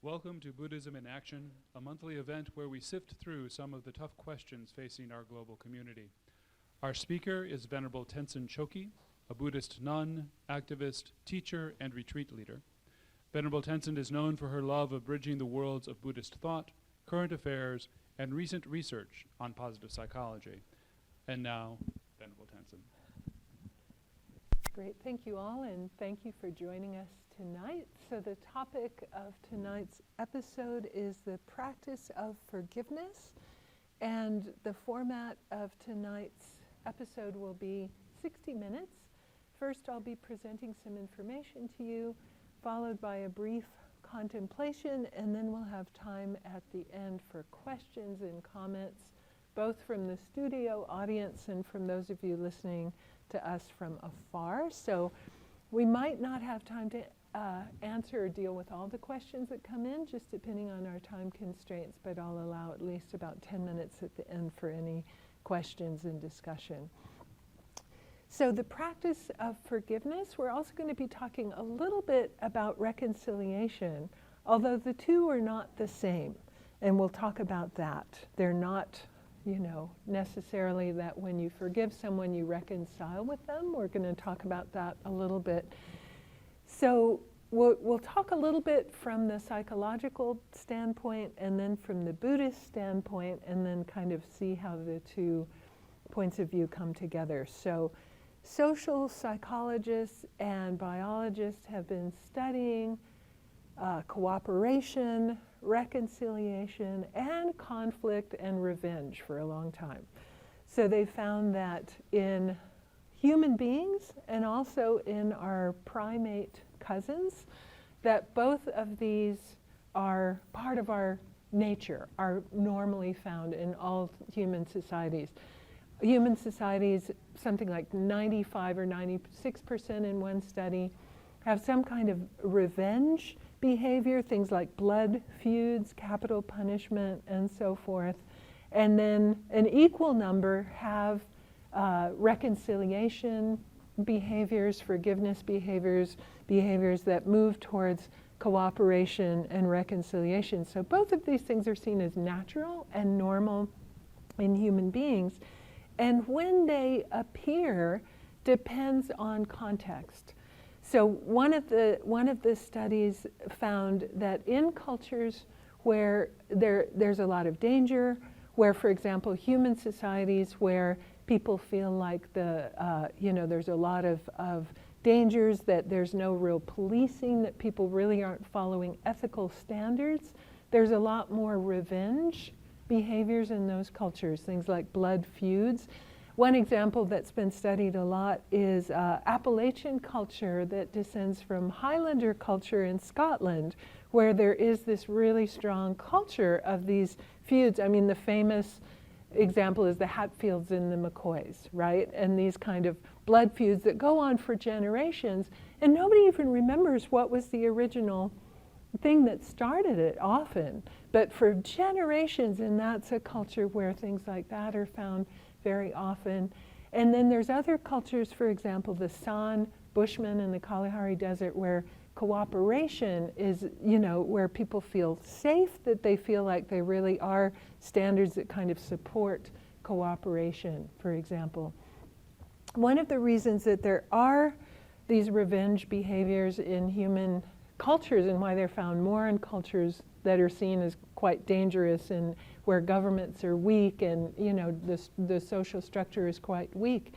Welcome to Buddhism in Action, a monthly event where we sift through some of the tough questions facing our global community. Our speaker is Venerable Tenzin Choki, a Buddhist nun, activist, teacher, and retreat leader. Venerable Tenzin is known for her love of bridging the worlds of Buddhist thought, current affairs, and recent research on positive psychology. And now, Venerable Tenzin. Great, thank you all, and thank you for joining us tonight. So the topic of tonight's episode is the practice of forgiveness, and the format of tonight's episode will be 60 minutes. First, I'll be presenting some information to you, followed by a brief contemplation, and then we'll have time at the end for questions and comments, both from the studio audience and from those of you listening to us from afar. So we might not have time to answer or deal with all the questions that come in, just depending on our time constraints, but I'll allow at least about 10 minutes at the end for any questions and discussion. So the practice of forgiveness, we're also going to be talking a little bit about reconciliation, although the two are not the same, and we'll talk about that. They're not, necessarily that when you forgive someone you reconcile with them. We're going to talk about that a little bit. So we'll talk a little bit from the psychological standpoint and then from the Buddhist standpoint, and then kind of see how the two points of view come together. So social psychologists and biologists have been studying cooperation, reconciliation, and conflict and revenge for a long time. So they found that in human beings and also in our primate cousins, that both of these are part of our nature, are normally found in all human societies. Human societies, something like 95 or 96% in one study, have some kind of revenge behavior, things like blood feuds, capital punishment, and so forth. And then an equal number have reconciliation behaviors, forgiveness behaviors, behaviors that move towards cooperation and reconciliation. So both of these things are seen as natural and normal in human beings. And when they appear depends on context. So one of the studies found that in cultures where there's a lot of danger, where, for example, human societies where people feel like there's a lot of dangers, that there's no real policing, that people really aren't following ethical standards, there's a lot more revenge behaviors in those cultures, things like blood feuds. One example that's been studied a lot is Appalachian culture that descends from Highlander culture in Scotland, where there is this really strong culture of these feuds. I mean, the famous example is the Hatfields and the McCoys, right? And these kind of blood feuds that go on for generations, and nobody even remembers what was the original thing that started it often. But for generations, and that's a culture where things like that are found very often. And then there's other cultures, for example, the San Bushmen in the Kalahari Desert, where cooperation is, where people feel safe, that they feel like they really are standards that kind of support cooperation, for example. One of the reasons that there are these revenge behaviors in human cultures, and why they're found more in cultures that are seen as quite dangerous and where governments are weak and the social structure is quite weak,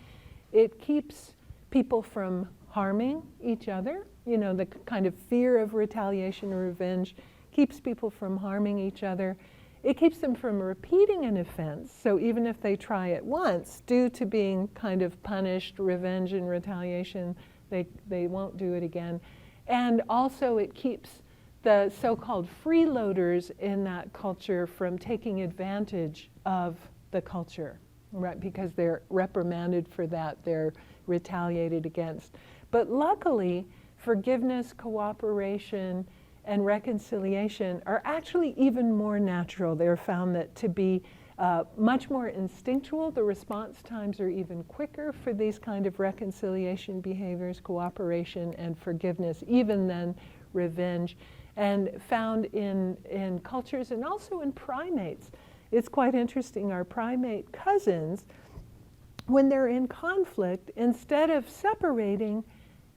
it keeps people from harming each other. The kind of fear of retaliation or revenge keeps people from harming each other. It keeps them from repeating an offense. So even if they try it once, due to being kind of punished, revenge and retaliation, they won't do it again. And also it keeps the so-called freeloaders in that culture from taking advantage of the culture, right? Because they're reprimanded for that, they're retaliated against. But luckily, forgiveness, cooperation, and reconciliation are actually even more natural. They're found that to be much more instinctual. The response times are even quicker for these kind of reconciliation behaviors, cooperation, and forgiveness, even than revenge. and found in cultures and also in primates. It's quite interesting. Our primate cousins, when they're in conflict, instead of separating,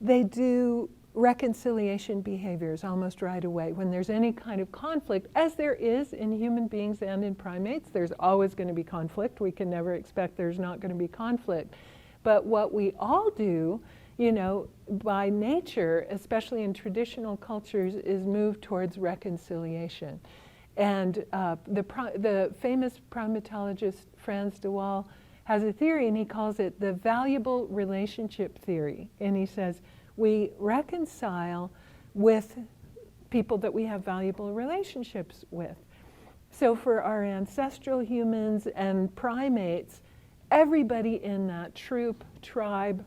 they do reconciliation behaviors almost right away. When there's any kind of conflict, as there is in human beings and in primates, there's always going to be conflict. We can never expect there's not going to be conflict. But what we all do, you know, by nature, especially in traditional cultures, is move towards reconciliation. And the famous primatologist Frans de Waal has a theory, and he calls it the valuable relationship theory. And he says, we reconcile with people that we have valuable relationships with. So for our ancestral humans and primates, everybody in that troop, tribe,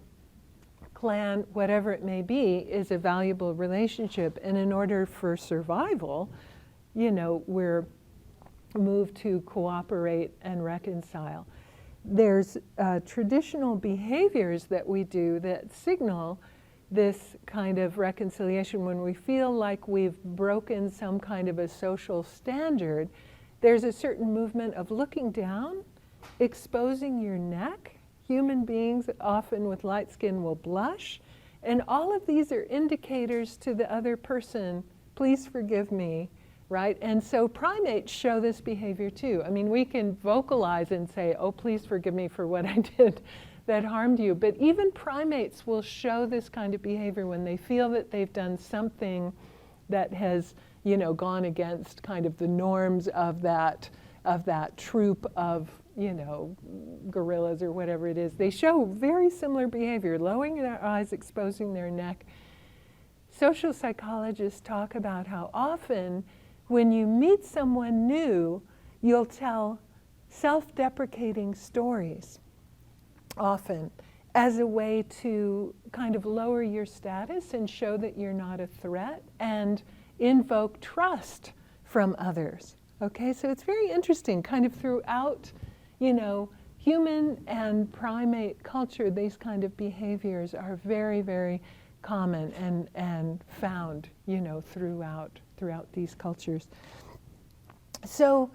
clan, whatever it may be, is a valuable relationship. And in order for survival, you know, we're moved to cooperate and reconcile. There's traditional behaviors that we do that signal this kind of reconciliation. When we feel like we've broken some kind of a social standard, there's a certain movement of looking down, exposing your neck. Human beings, often with light skin, will blush. And all of these are indicators to the other person, please forgive me, right? And so primates show this behavior too. I mean, we can vocalize and say, oh, please forgive me for what I did that harmed you. But even primates will show this kind of behavior when they feel that they've done something that has, you know, gone against kind of the norms of that troop of, you know, gorillas or whatever it is. They show very similar behavior, lowering their eyes, exposing their neck. Social psychologists talk about how often when you meet someone new, you'll tell self-deprecating stories, often, as a way to kind of lower your status and show that you're not a threat and invoke trust from others. Okay, so it's very interesting, kind of throughout, you know, human and primate culture, these kind of behaviors are very, very common and found, you know, throughout these cultures. So,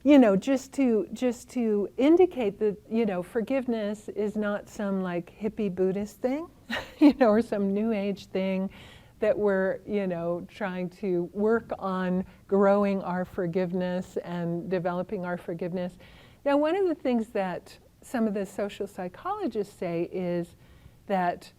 you know, just to indicate that, you know, forgiveness is not some like hippie Buddhist thing, you know, or some New Age thing that we're, you know, trying to work on growing our forgiveness and developing our forgiveness. Now, one of the things that some of the social psychologists say is that,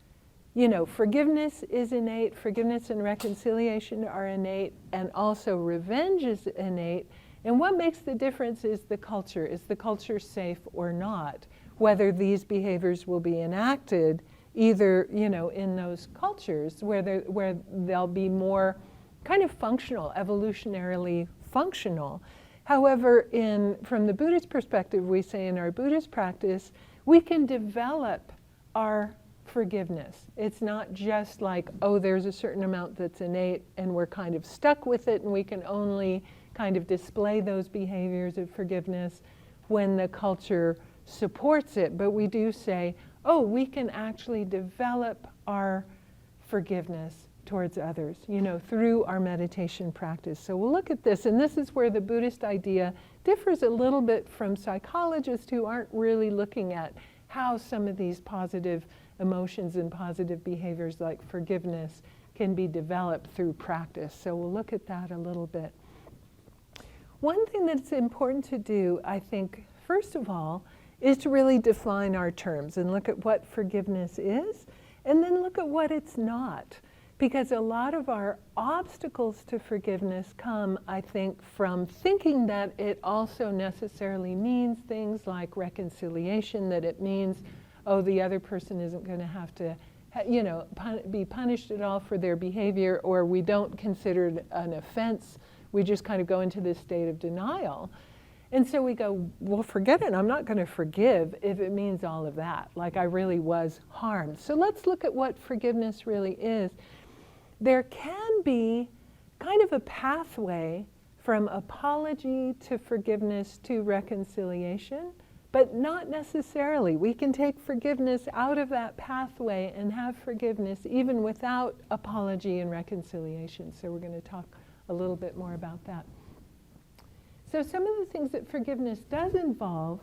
you know, forgiveness is innate, forgiveness and reconciliation are innate, and also revenge is innate. And what makes the difference is the culture. Is the culture safe or not? Whether these behaviors will be enacted either, you know, in those cultures where they'll be more kind of functional, evolutionarily functional. However, from the Buddhist perspective, we say in our Buddhist practice, we can develop our forgiveness. It's not just like, oh, there's a certain amount that's innate and we're kind of stuck with it and we can only kind of display those behaviors of forgiveness when the culture supports it. But we do say, oh, we can actually develop our forgiveness towards others, you know, through our meditation practice. So we'll look at this, and this is where the Buddhist idea differs a little bit from psychologists who aren't really looking at how some of these positive emotions and positive behaviors like forgiveness can be developed through practice. So we'll look at that a little bit. One thing that's important to do, I think, first of all, is to really define our terms and look at what forgiveness is, and then look at what it's not. Because a lot of our obstacles to forgiveness come, I think, from thinking that it also necessarily means things like reconciliation, that it means, oh, the other person isn't going to have to, you know, be punished at all for their behavior, or we don't consider it an offense. We just kind of go into this state of denial. And so we go, well, forget it. I'm not going to forgive if it means all of that, like I really was harmed. So let's look at what forgiveness really is. There can be kind of a pathway from apology to forgiveness to reconciliation, but not necessarily. We can take forgiveness out of that pathway and have forgiveness even without apology and reconciliation. So we're going to talk a little bit more about that. So some of the things that forgiveness does involve: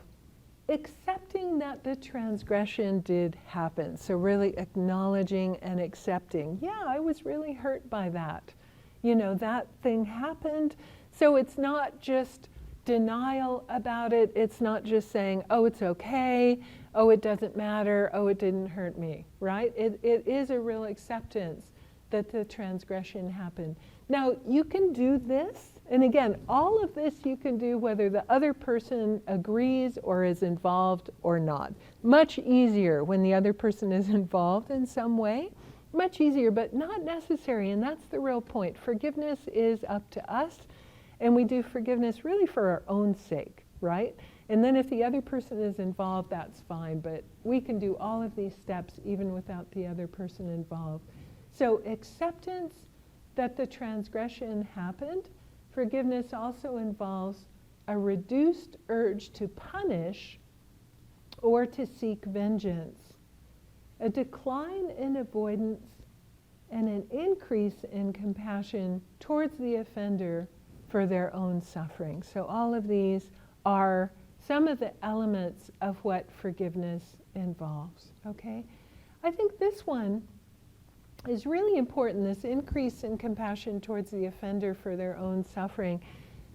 accepting that the transgression did happen. So really acknowledging and accepting, yeah, I was really hurt by that. You know, that thing happened. So it's not just denial about it. It's not just saying, oh, it's okay. Oh, it doesn't matter. Oh, it didn't hurt me, right? It is a real acceptance that the transgression happened. Now, you can do this, and again, all of this you can do whether the other person agrees or is involved or not. Much easier when the other person is involved in some way. Much easier, but not necessary, and that's the real point. Forgiveness is up to us, and we do forgiveness really for our own sake, right? And then if the other person is involved, that's fine, but we can do all of these steps even without the other person involved. So acceptance that the transgression happened. Forgiveness also involves a reduced urge to punish or to seek vengeance, a decline in avoidance, and an increase in compassion towards the offender for their own suffering. So all of these are some of the elements of what forgiveness involves, okay? I think this one is really important, this increase in compassion towards the offender for their own suffering.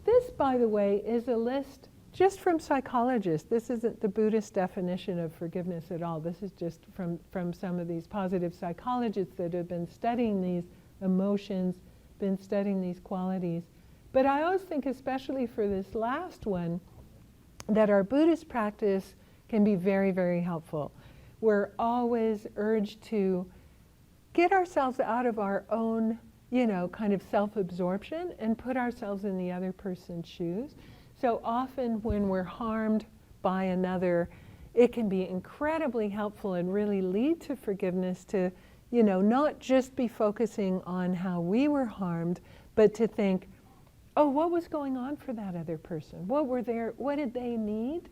This, by the way, is a list just from psychologists. This isn't the Buddhist definition of forgiveness at all. This is just from some of these positive psychologists that have been studying these emotions, been studying these qualities. But I always think, especially for this last one, that our Buddhist practice can be very, very helpful. We're always urged to get ourselves out of our own, kind of self-absorption and put ourselves in the other person's shoes. So often when we're harmed by another, it can be incredibly helpful and really lead to forgiveness to, not just be focusing on how we were harmed, but to think, oh, what was going on for that other person? What did they need?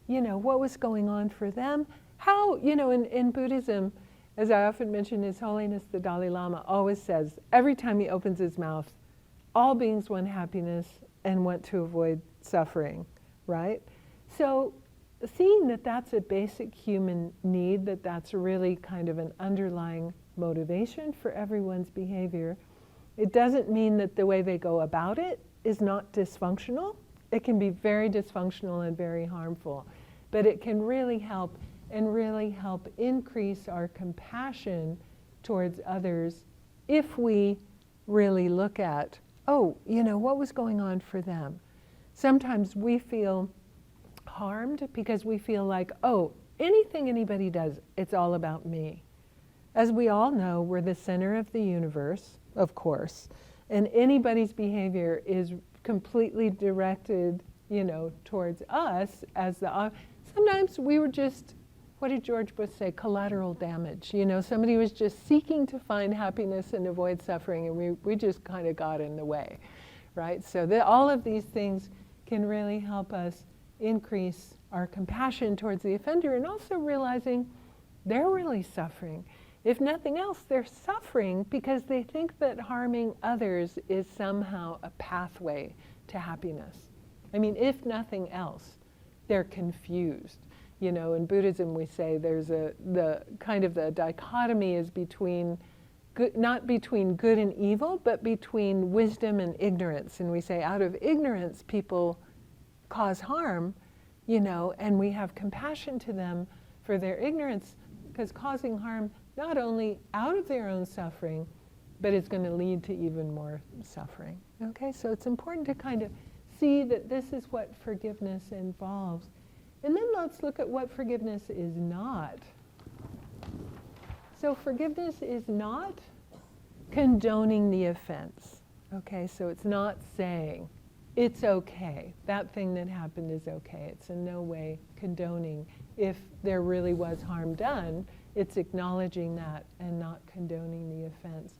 What was going on for them? How, in Buddhism, as I often mention, His Holiness the Dalai Lama always says, every time he opens his mouth, all beings want happiness and want to avoid suffering, right? So seeing that that's a basic human need, that that's really kind of an underlying motivation for everyone's behavior, it doesn't mean that the way they go about it is not dysfunctional. It can be very dysfunctional and very harmful, but it can really help increase our compassion towards others if we really look at, what was going on for them? Sometimes we feel harmed because we feel like, anything anybody does, it's all about me. As we all know, we're the center of the universe, of course, and anybody's behavior is completely directed, towards us as sometimes we were just, what did George Bush say? Collateral damage. Somebody was just seeking to find happiness and avoid suffering, and we just kind of got in the way, right? So all of these things can really help us increase our compassion towards the offender, and also realizing they're really suffering. If nothing else, they're suffering because they think that harming others is somehow a pathway to happiness. I mean, if nothing else, they're confused. In Buddhism we say there's the dichotomy is between good, not between good and evil, but between wisdom and ignorance. And we say out of ignorance people cause harm, and we have compassion to them for their ignorance, because causing harm not only out of their own suffering, but it's going to lead to even more suffering. Okay, so it's important to kind of see that this is what forgiveness involves. And then let's look at what forgiveness is not. So forgiveness is not condoning the offense. Okay, so it's not saying, it's okay, that thing that happened is okay. It's in no way condoning. If there really was harm done, it's acknowledging that and not condoning the offense.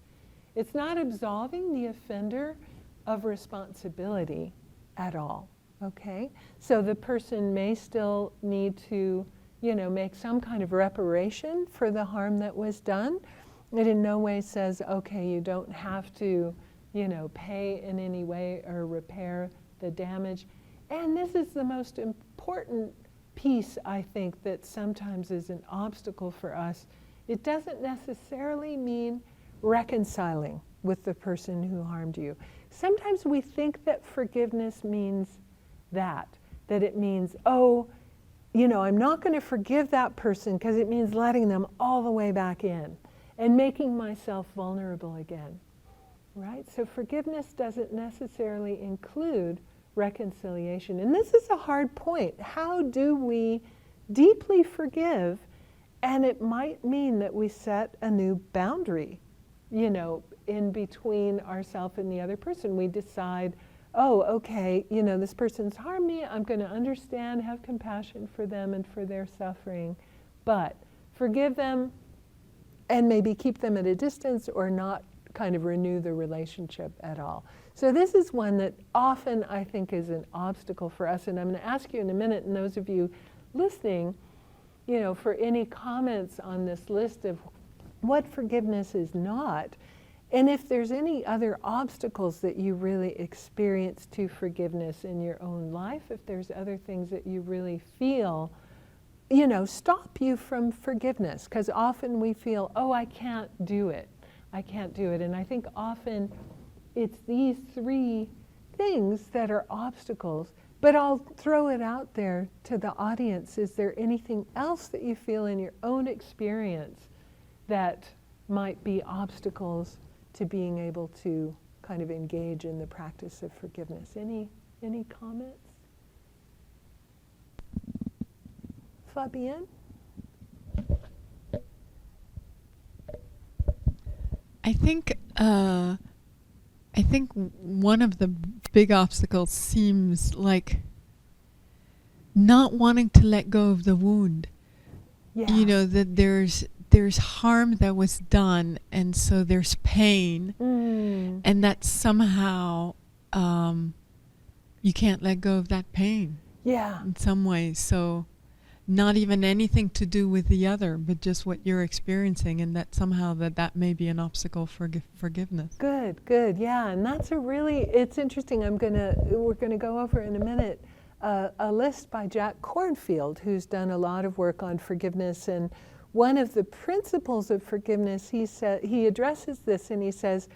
It's not absolving the offender of responsibility at all. Okay, so the person may still need to, make some kind of reparation for the harm that was done. It in no way says, okay, you don't have to, pay in any way or repair the damage. And this is the most important piece, I think, that sometimes is an obstacle for us. It doesn't necessarily mean reconciling with the person who harmed you. Sometimes we think that forgiveness means that it means, I'm not going to forgive that person because it means letting them all the way back in and making myself vulnerable again, right? So forgiveness doesn't necessarily include reconciliation. And this is a hard point. How do we deeply forgive? And it might mean that we set a new boundary, in between ourselves and the other person. We decide, okay, this person's harmed me. I'm going to understand, have compassion for them and for their suffering, but forgive them and maybe keep them at a distance or not kind of renew the relationship at all. So this is one that often I think is an obstacle for us. And I'm going to ask you in a minute, and those of you listening, for any comments on this list of what forgiveness is not. And if there's any other obstacles that you really experience to forgiveness in your own life, if there's other things that you really feel, stop you from forgiveness. Because often we feel, I can't do it. I can't do it. And I think often it's these three things that are obstacles. But I'll throw it out there to the audience. Is there anything else that you feel in your own experience that might be obstacles to being able to kind of engage in the practice of forgiveness? Any comments? Fabienne? I think one of the big obstacles seems like not wanting to let go of the wound. Yeah. That there's harm that was done, and so there's pain, and that somehow you can't let go of that pain. Yeah. In some ways. So not even anything to do with the other, but just what you're experiencing, and that somehow that may be an obstacle for forgiveness. Good, yeah, and that's it's interesting. We're gonna go over in a minute a list by Jack Kornfield, who's done a lot of work on forgiveness, and one of the principles of forgiveness, he addresses this, and he says,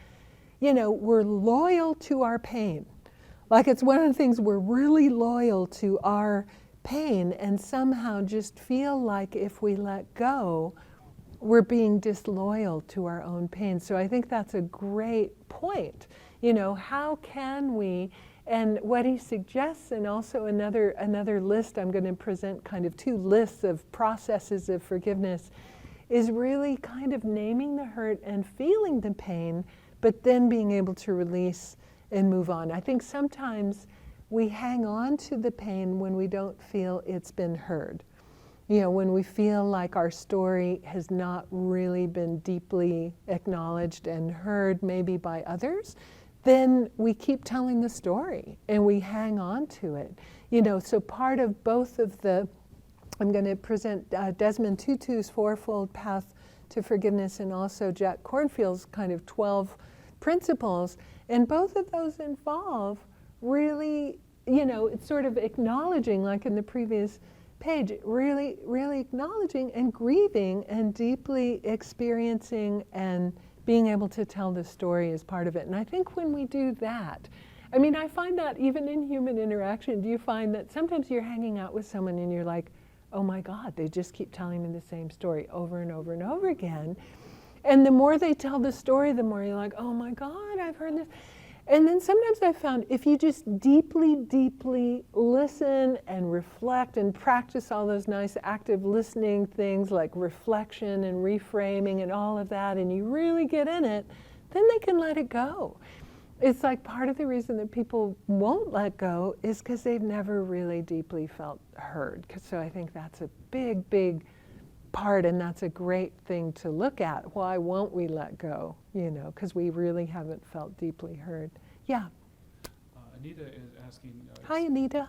we're loyal to our pain. Like it's one of the things, we're really loyal to our pain, and somehow just feel like if we let go, we're being disloyal to our own pain. So I think that's a great point. How can we, and what he suggests, and also another list, I'm going to present kind of two lists of processes of forgiveness, is really kind of naming the hurt and feeling the pain, but then being able to release and move on. I think sometimes we hang on to the pain when we don't feel it's been heard. When we feel like our story has not really been deeply acknowledged and heard maybe by others, then we keep telling the story and we hang on to it. So part of both of I'm going to present Desmond Tutu's Fourfold Path to Forgiveness and also Jack Kornfield's kind of 12 principles, and both of those involve really, it's sort of acknowledging, like in the previous page, really, really acknowledging and grieving and deeply experiencing and being able to tell the story is part of it. And I think when we do that, I find that even in human interaction, do you find that sometimes you're hanging out with someone and you're like, oh my God, they just keep telling me the same story over and over and over again. And the more they tell the story, the more you're like, oh my God, I've heard this. And then sometimes I've found if you just deeply, deeply listen and reflect and practice all those nice active listening things like reflection and reframing and all of that, and you really get in it, then they can let it go. It's like part of the reason that people won't let go is because they've never really deeply felt heard. So I think that's a big, big part, and that's a great thing to look at. Why won't we let go? Because we really haven't felt deeply heard. Yeah. Anita is asking. Hi, Anita.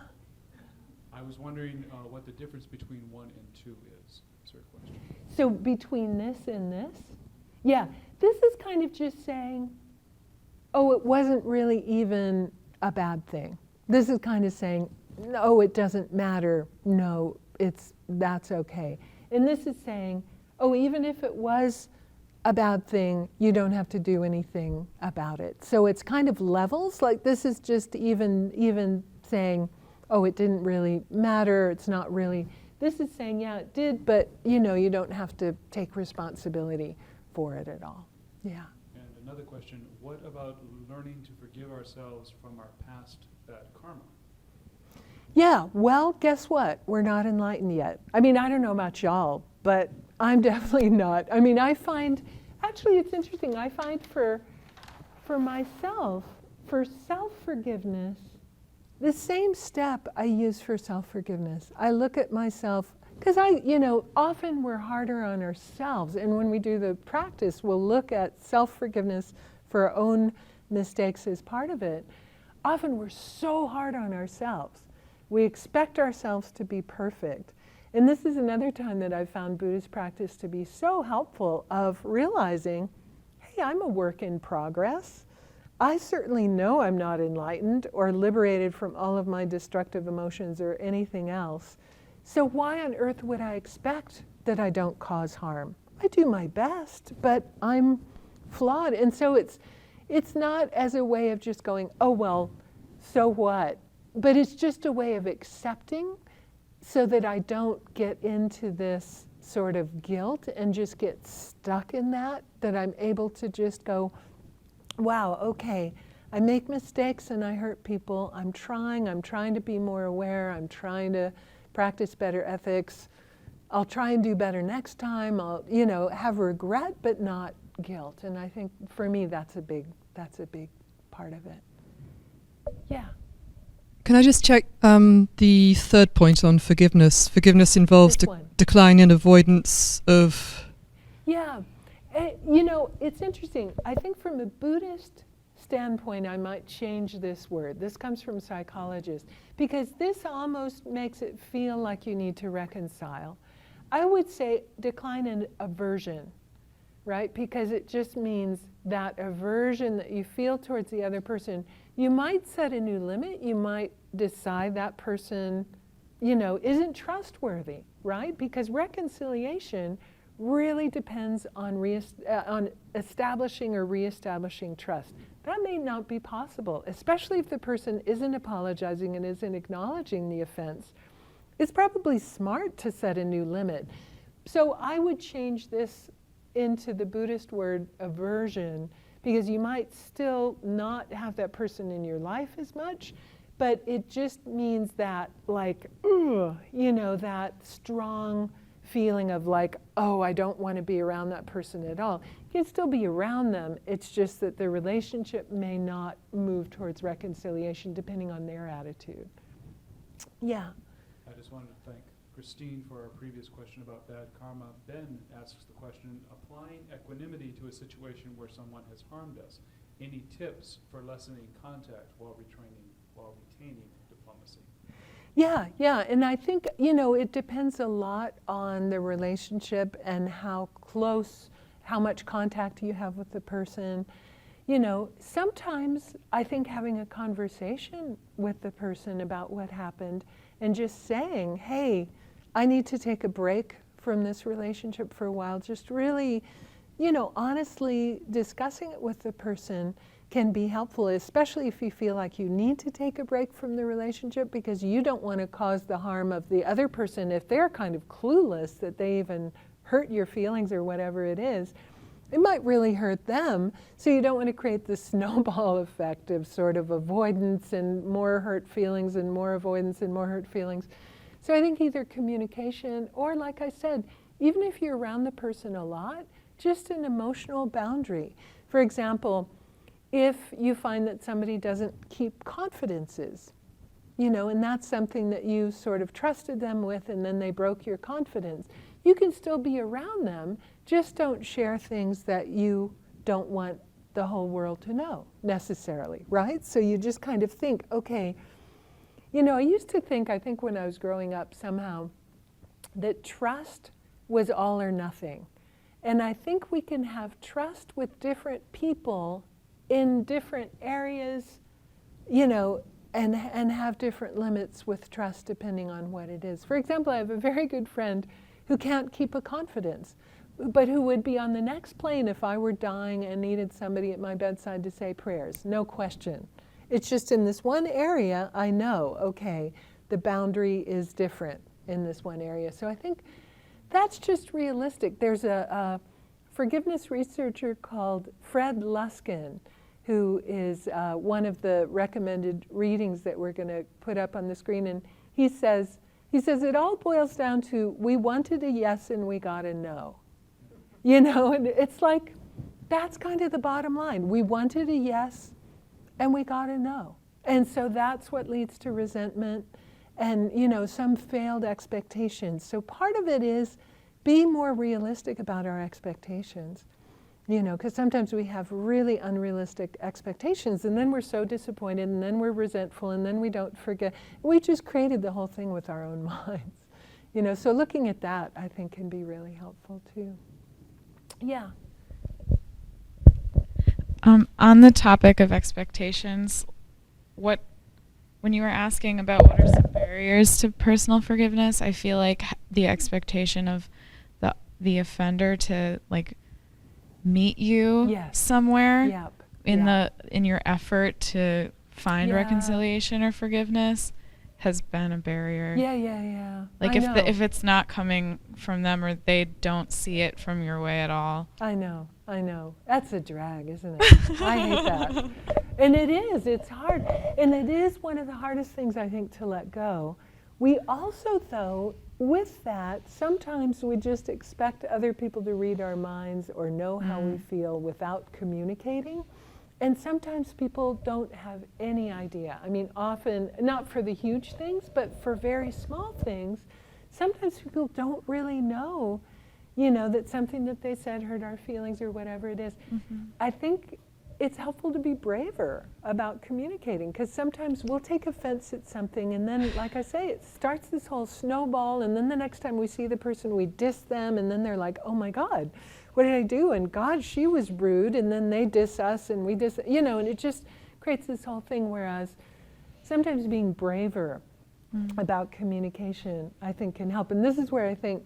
I was wondering what the difference between 1 and 2 is. Is her question. So between this and this? Yeah, this is kind of just saying, oh, it wasn't really even a bad thing. This is kind of saying, no, it doesn't matter. No, that's okay. And this is saying, oh, even if it was a bad thing, you don't have to do anything about it. So it's kind of levels. Like this is just even saying, oh, it didn't really matter. It's not really. This is saying, yeah, it did, but you don't have to take responsibility for it at all. Yeah. And another question, what about learning to forgive ourselves from our past bad karma? Yeah, well, guess what? We're not enlightened yet. I mean, I don't know about y'all, but I'm definitely not. I mean, I find, actually it's interesting, I find for myself, for self-forgiveness, the same step I use for self-forgiveness. I look at myself, because often we're harder on ourselves, and when we do the practice, we'll look at self-forgiveness for our own mistakes as part of it. Often we're so hard on ourselves. We expect ourselves to be perfect. And this is another time that I've found Buddhist practice to be so helpful of realizing, hey, I'm a work in progress. I certainly know I'm not enlightened or liberated from all of my destructive emotions or anything else. So why on earth would I expect that I don't cause harm? I do my best, but I'm flawed. And so it's not as a way of just going, oh, well, so what? But it's just a way of accepting so that I don't get into this sort of guilt and just get stuck in that I'm able to just go, wow, okay, I make mistakes and I hurt people. I'm trying to be more aware. I'm trying to practice better ethics. I'll try and do better next time. I'll, have regret, but not guilt. And I think for me, that's a big part of it. Yeah. Can I just check the third point on forgiveness? Forgiveness involves decline and avoidance of... Yeah. It's interesting. I think from a Buddhist standpoint, I might change this word. This comes from psychologists, because this almost makes it feel like you need to reconcile. I would say decline and aversion, right? Because it just means that aversion that you feel towards the other person. You might set a new limit. You might decide that person, isn't trustworthy, right? Because reconciliation really depends on establishing or reestablishing trust. That may not be possible, especially if the person isn't apologizing and isn't acknowledging the offense. It's probably smart to set a new limit. So I would change this into the Buddhist word aversion, because you might still not have that person in your life as much, but it just means that that strong feeling of oh, I don't want to be around that person at all. You can still be around them. It's just that the relationship may not move towards reconciliation depending on their attitude. Yeah. I just wanted to thank Christine for our previous question about bad karma. Ben asks the question, applying equanimity to a situation where someone has harmed us. Any tips for lessening contact while retaining diplomacy? Yeah, and I think, it depends a lot on the relationship and how much contact you have with the person. Sometimes I think having a conversation with the person about what happened and just saying, hey, I need to take a break from this relationship for a while, just really, honestly discussing it with the person can be helpful, especially if you feel like you need to take a break from the relationship because you don't want to cause the harm of the other person if they're kind of clueless that they even hurt your feelings or whatever it is. It might really hurt them, so you don't want to create this snowball effect of sort of avoidance and more hurt feelings and more avoidance and more hurt feelings. So I think either communication or, like I said, even if you're around the person a lot, just an emotional boundary. For example, if you find that somebody doesn't keep confidences, and that's something that you sort of trusted them with and then they broke your confidence, you can still be around them, just don't share things that you don't want the whole world to know, necessarily, right? So you just kind of think, okay, you know, I used to think, I think when I was growing up somehow, that trust was all or nothing. And I think we can have trust with different people in different areas, you know, and have different limits with trust depending on what it is. For example, I have a very good friend who can't keep a confidence, but who would be on the next plane if I were dying and needed somebody at my bedside to say prayers, no question. It's just in this one area, I know, okay, the boundary is different in this one area. So I think that's just realistic. There's a forgiveness researcher called Fred Luskin, who is one of the recommended readings that we're going to put up on the screen. And he says it all boils down to, we wanted a yes and we got a no. You know, and it's like, that's kind of the bottom line. We wanted a yes and we got a no. And so that's what leads to resentment and, you know, some failed expectations. So part of it is be more realistic about our expectations. You know, because sometimes we have really unrealistic expectations, and then we're so disappointed, and then we're resentful, and then we don't forget. We just created the whole thing with our own minds. You know, so looking at that, I think, can be really helpful too. Yeah. On the topic of expectations, when you were asking about what are some barriers to personal forgiveness, I feel like the expectation of the offender to like meet you somewhere in your effort to find reconciliation or forgiveness has been a barrier. Like if it's not coming from them or they don't see it from your way at all. I know. That's a drag, isn't it? I hate that. And it is, it's hard. And it is one of the hardest things, I think, to let go. We also, though, with that, sometimes we just expect other people to read our minds or know how we feel without communicating. And sometimes people don't have any idea. I mean, often, not for the huge things, but for very small things, sometimes people don't really know, you know, that something that they said hurt our feelings or whatever it is. I think it's helpful to be braver about communicating, because sometimes we'll take offense at something and then, like I say, it starts this whole snowball, and then the next time we see the person, we diss them, and then they're like, oh my God, what did I do? And God, she was rude, and then they diss us and we diss, you know, and it just creates this whole thing, whereas sometimes being braver about communication, I think, can help. And this is where I think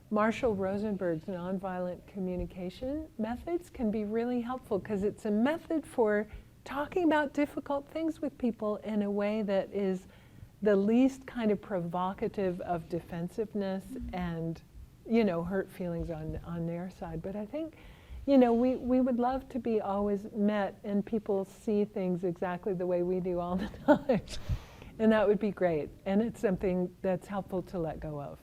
Marshall Rosenberg's nonviolent communication methods can be really helpful, because it's a method for talking about difficult things with people in a way that is the least kind of provocative of defensiveness and, you know, hurt feelings on their side. But I think, you know, we would love to be always met and people see things exactly the way we do all the time. And that would be great. And it's something that's helpful to let go of.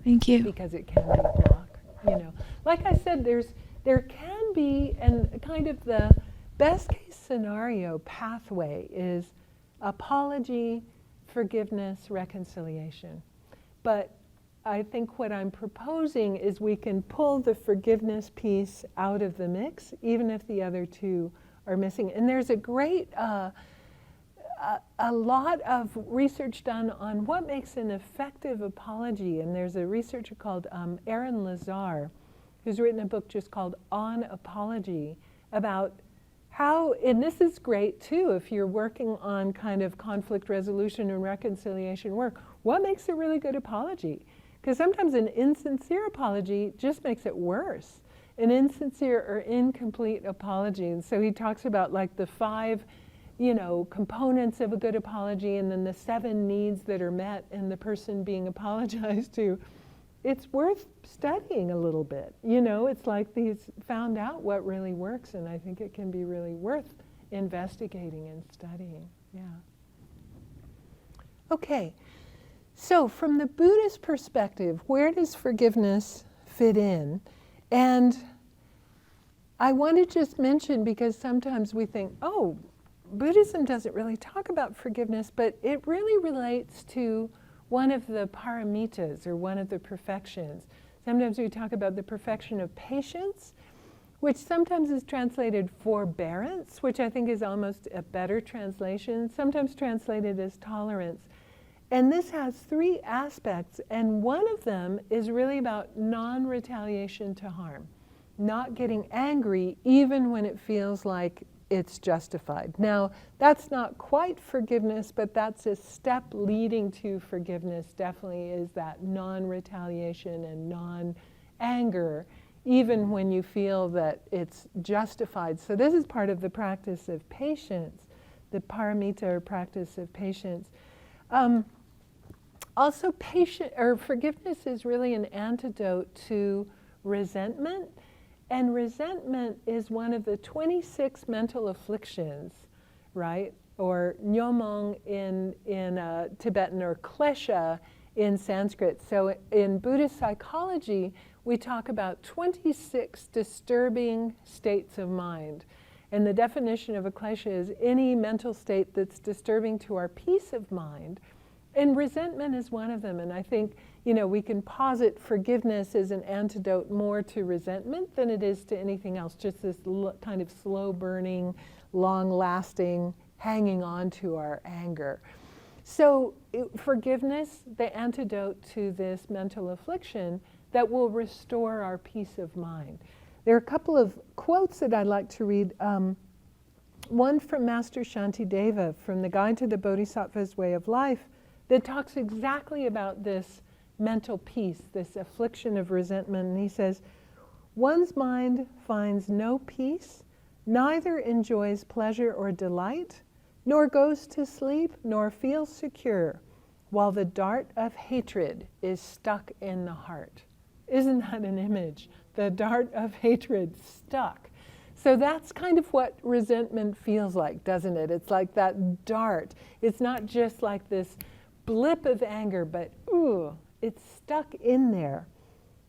Thank you. Because it can be a block, you know. Like I said, there can be, and kind of the best case scenario pathway is apology, forgiveness, reconciliation. But I think what I'm proposing is we can pull the forgiveness piece out of the mix, even if the other two are missing. And there's a great a lot of research done on what makes an effective apology, and there's a researcher called Aaron Lazar who's written a book just called On Apology about how, and this is great too if you're working on kind of conflict resolution and reconciliation work, what makes a really good apology? Because sometimes an insincere apology just makes it worse, an insincere or incomplete apology. And so he talks about like the 5 you know, components of a good apology, and then the 7 needs that are met in the person being apologized to. It's worth studying a little bit. You know, it's like he's found out what really works, and I think it can be really worth investigating and studying. Yeah. Okay, so from the Buddhist perspective, where does forgiveness fit in? And I want to just mention, because sometimes we think, oh, Buddhism doesn't really talk about forgiveness, but it really relates to one of the paramitas, or one of the perfections. Sometimes we talk about the perfection of patience, which sometimes is translated forbearance, which I think is almost a better translation, sometimes translated as tolerance. And this has three aspects, and one of them is really about non-retaliation to harm, not getting angry even when it feels like it's justified. Now, that's not quite forgiveness, but that's a step leading to forgiveness, definitely, is that non-retaliation and non-anger, even when you feel that it's justified. So this is part of the practice of patience, the paramita, or practice of patience. Also, forgiveness is really an antidote to resentment. And resentment is one of the 26 mental afflictions, right? Or nyomong in Tibetan, or klesha in Sanskrit. So in Buddhist psychology, we talk about 26 disturbing states of mind. And the definition of a klesha is any mental state that's disturbing to our peace of mind. And resentment is one of them. And I think, we can posit forgiveness as an antidote more to resentment than it is to anything else, just this kind of slow burning, long lasting, hanging on to our anger. So forgiveness, the antidote to this mental affliction that will restore our peace of mind. There are a couple of quotes that I'd like to read. One from Master Shantideva from the Guide to the Bodhisattva's Way of Life that talks exactly about this mental peace, this affliction of resentment. And he says, one's mind finds no peace, neither enjoys pleasure or delight, nor goes to sleep, nor feels secure, while the dart of hatred is stuck in the heart. Isn't that an image? The dart of hatred stuck. So that's kind of what resentment feels like, doesn't it? It's like that dart. It's not just like this blip of anger, but it's stuck in there.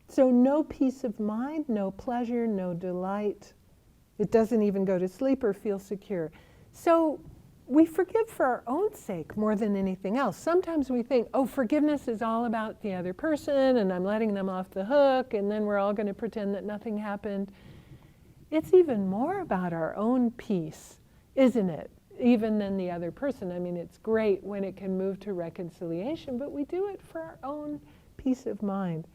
So no peace of mind, no pleasure, no delight. It doesn't even go to sleep or feel secure. So we forgive for our own sake more than anything else. Sometimes we think, forgiveness is all about the other person and I'm letting them off the hook and then we're all going to pretend that nothing happened. It's even more about our own peace, isn't it? Even than the other person. I mean, it's great when it can move to reconciliation, but we do it for our own peace of mind.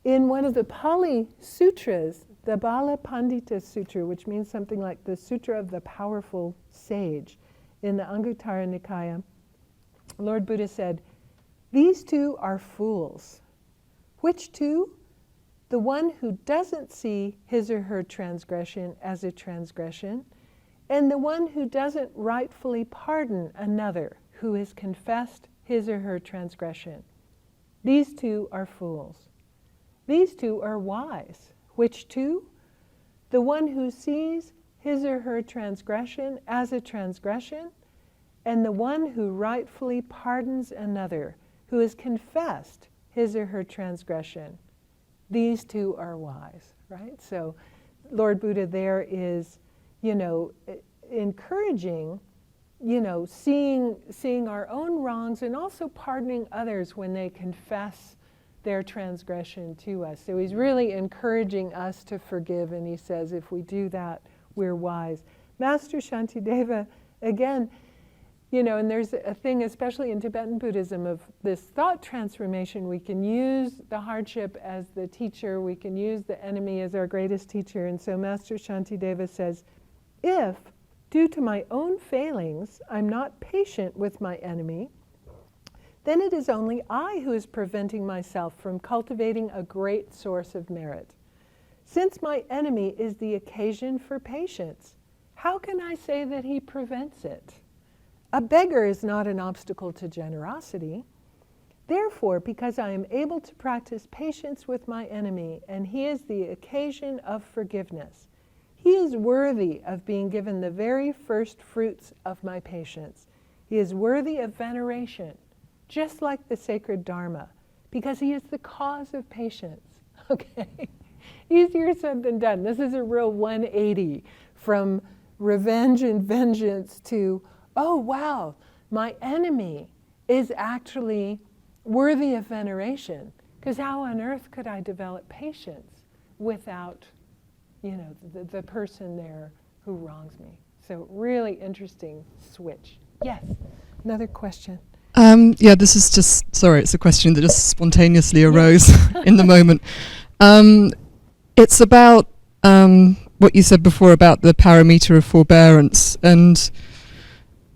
In one of the Pali sutras, the Bala Pandita Sutra, which means something like the Sutra of the Powerful Sage, in the Anguttara Nikaya, Lord Buddha said, "These two are fools." Which two? The one who doesn't see his or her transgression as a transgression, and the one who doesn't rightfully pardon another who has confessed his or her transgression. These two are fools. These two are wise. Which two? The one who sees his or her transgression as a transgression, and the one who rightfully pardons another who has confessed his or her transgression. These two are wise, right? So Lord Buddha there is, encouraging, seeing our own wrongs and also pardoning others when they confess their transgression to us. So he's really encouraging us to forgive, and he says if we do that, we're wise. Master Shantideva, again, and there's a thing, especially in Tibetan Buddhism, of this thought transformation. We can use the hardship as the teacher, we can use the enemy as our greatest teacher. And so Master Shantideva says, if, due to my own failings, I'm not patient with my enemy, then it is only I who is preventing myself from cultivating a great source of merit. Since my enemy is the occasion for patience, how can I say that he prevents it? A beggar is not an obstacle to generosity. Therefore, because I am able to practice patience with my enemy, and he is the occasion of forgiveness, he is worthy of being given the very first fruits of my patience. He is worthy of veneration, just like the sacred Dharma, because he is the cause of patience. Okay? Easier said than done. This is a real 180 from revenge and vengeance to, oh wow, my enemy is actually worthy of veneration. Because how on earth could I develop patience without the person there who wrongs me. So really interesting switch. Yes, another question. Yeah, this is just, sorry, it's a question that just spontaneously arose in the moment. It's about what you said before about the parameter of forbearance, and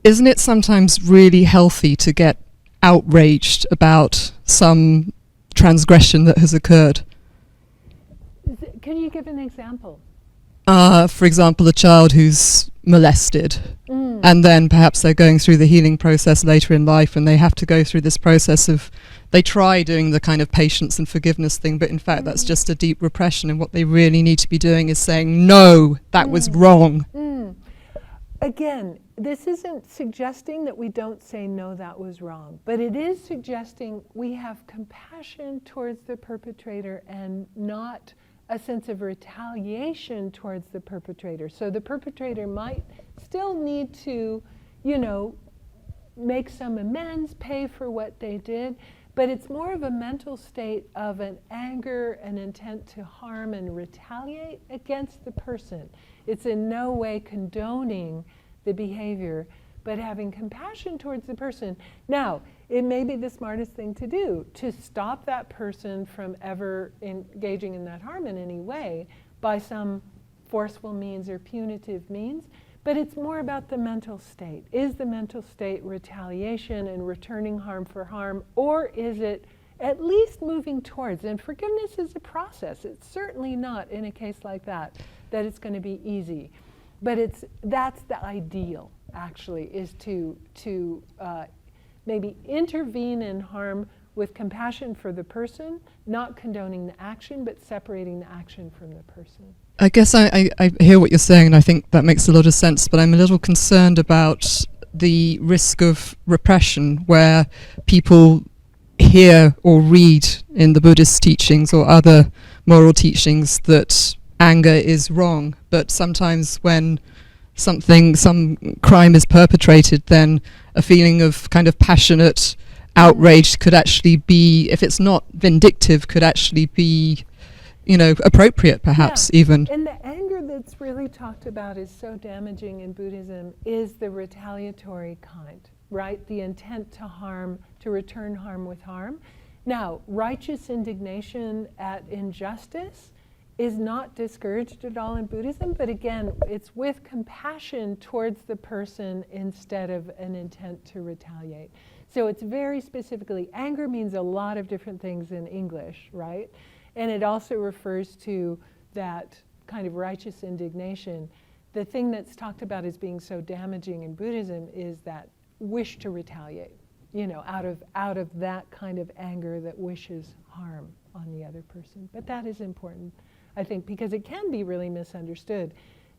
isn't it sometimes really healthy to get outraged about some transgression that has occurred? Can you give an example? For example, a child who's molested, and then perhaps they're going through the healing process later in life, and they have to go through this process of, they try doing the kind of patience and forgiveness thing, but in fact that's just a deep repression, and what they really need to be doing is saying, no, that was wrong. Again, this isn't suggesting that we don't say, no, that was wrong, but it is suggesting we have compassion towards the perpetrator and not a sense of retaliation towards the perpetrator. So the perpetrator might still need to, make some amends, pay for what they did, but it's more of a mental state of an anger, an intent to harm and retaliate against the person. It's in no way condoning the behavior, but having compassion towards the person. Now, it may be the smartest thing to do, to stop that person from ever engaging in that harm in any way by some forceful means or punitive means, but it's more about the mental state. Is the mental state retaliation and returning harm for harm, or is it at least moving towards? And forgiveness is a process. It's certainly not, in a case like that it's going to be easy. But that's the ideal, actually, is to maybe intervene in harm with compassion for the person, not condoning the action, but separating the action from the person. I guess I hear what you're saying, and I think that makes a lot of sense, but I'm a little concerned about the risk of repression, where people hear or read in the Buddhist teachings or other moral teachings that anger is wrong, but sometimes when some crime is perpetrated, then a feeling of kind of passionate outrage could actually be, if it's not vindictive, could actually be, appropriate perhaps even. And the anger that's really talked about is so damaging in Buddhism is the retaliatory kind, right? The intent to harm, to return harm with harm. Now, righteous indignation at injustice is not discouraged at all in Buddhism, but again, it's with compassion towards the person instead of an intent to retaliate. So it's very specifically, anger means a lot of different things in English, right? And it also refers to that kind of righteous indignation. The thing that's talked about as being so damaging in Buddhism is that wish to retaliate, out of that kind of anger that wishes harm on the other person. But that is important, I think, because it can be really misunderstood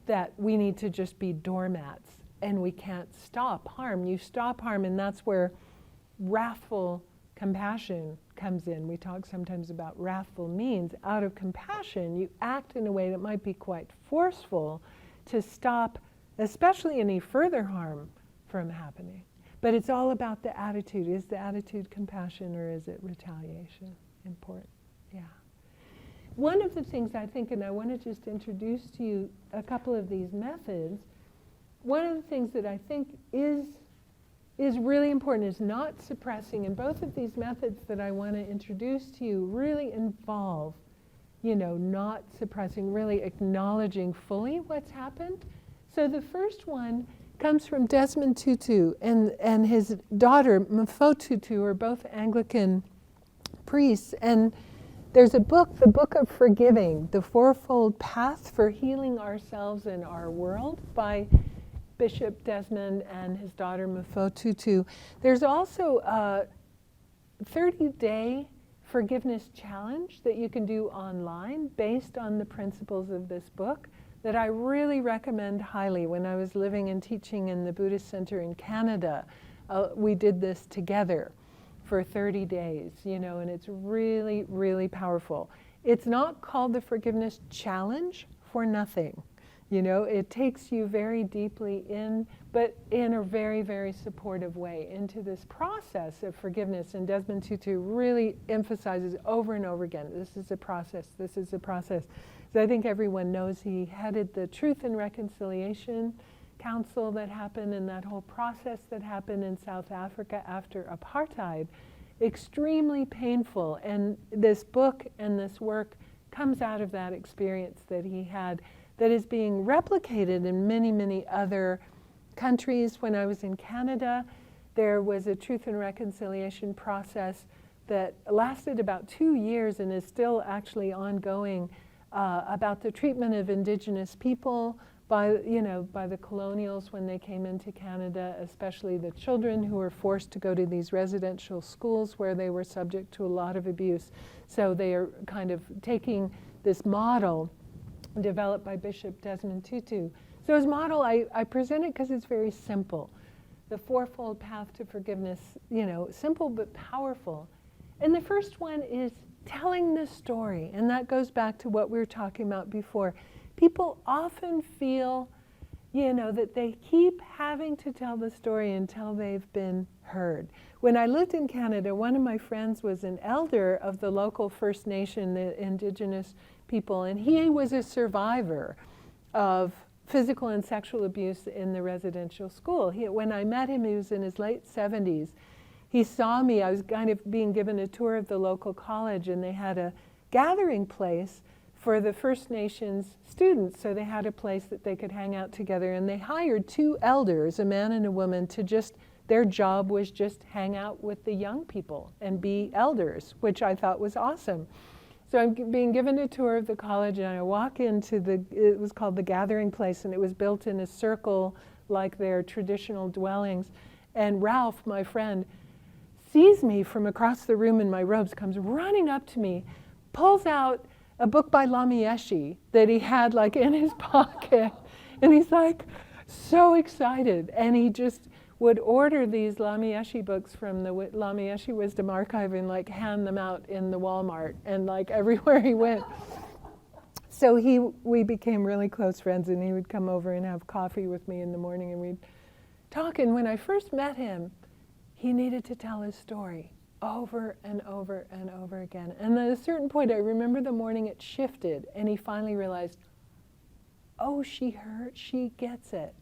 that we need to just be doormats and we can't stop harm. You stop harm, and that's where wrathful compassion comes in. We talk sometimes about wrathful means. Out of compassion, you act in a way that might be quite forceful to stop, especially any further harm from happening. But it's all about the attitude. Is the attitude compassion or is it retaliation? Important, yeah. One of the things I think, and I want to just introduce to you a couple of these methods, one of the things that I think is really important is not suppressing, and both of these methods that I want to introduce to you really involve, not suppressing, really acknowledging fully what's happened. So the first one comes from Desmond Tutu and his daughter, Mpho Tutu, are both Anglican priests, and there's a book, the Book of Forgiving, The Fourfold Path for Healing Ourselves and Our World by Bishop Desmond and his daughter Mpho Tutu. There's also a 30-day forgiveness challenge that you can do online based on the principles of this book that I really recommend highly. When I was living and teaching in the Buddhist Center in Canada, we did this together for 30 days, and it's really, really powerful. It's not called the Forgiveness Challenge for nothing. You know, it takes you very deeply in, but in a very, very supportive way, into this process of forgiveness. And Desmond Tutu really emphasizes over and over again, this is a process, this is a process. So I think everyone knows he headed the Truth and Reconciliation Council that happened, and that whole process that happened in South Africa after apartheid. Extremely painful. And this book and this work comes out of that experience that he had, that is being replicated in many, many other countries. When I was in Canada, there was a Truth and Reconciliation process that lasted about 2 years and is still actually ongoing, about the treatment of Indigenous people by the colonials when they came into Canada, especially the children who were forced to go to these residential schools where they were subject to a lot of abuse. So they are kind of taking this model developed by Bishop Desmond Tutu. So his model, I present it because it's very simple. The Fourfold Path to Forgiveness, simple but powerful. And the first one is telling the story. And that goes back to what we were talking about before. People often feel, that they keep having to tell the story until they've been heard. When I lived in Canada, one of my friends was an elder of the local First Nation, the Indigenous people, and he was a survivor of physical and sexual abuse in the residential school. When I met him, he was in his late 70s. He saw me, I was kind of being given a tour of the local college, and they had a gathering place for the First Nations students. So they had a place that they could hang out together, and they hired 2 elders, a man and a woman, their job was just hang out with the young people and be elders, which I thought was awesome. So I'm being given a tour of the college, and I walk into it was called the Gathering Place, and it was built in a circle like their traditional dwellings. And Ralph, my friend, sees me from across the room in my robes, comes running up to me, pulls out a book by Lama Yeshe that he had like in his pocket, and he's like so excited, and he just would order these Lama Yeshe books from the Lama Yeshe Wisdom Archive and like hand them out in the Walmart and like everywhere he went. So we became really close friends, and he would come over and have coffee with me in the morning, and we'd talk. And when I first met him, he needed to tell his story over and over and over again. And at a certain point, I remember the morning it shifted, and he finally realized, oh, she gets it,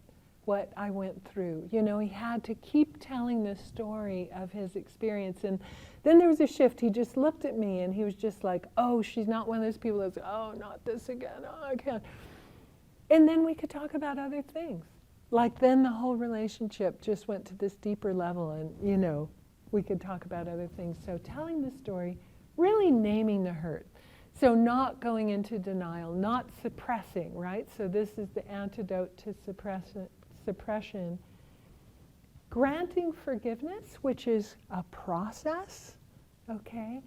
what I went through. He had to keep telling the story of his experience. And then there was a shift. He just looked at me, and he was just like, oh, she's not one of those people that's, oh, not this again, oh, I can't. And then we could talk about other things. Like then the whole relationship just went to this deeper level, and, we could talk about other things. So telling the story, really naming the hurt. So not going into denial, not suppressing, right? So this is the antidote to suppression. Granting forgiveness, which is a process, okay?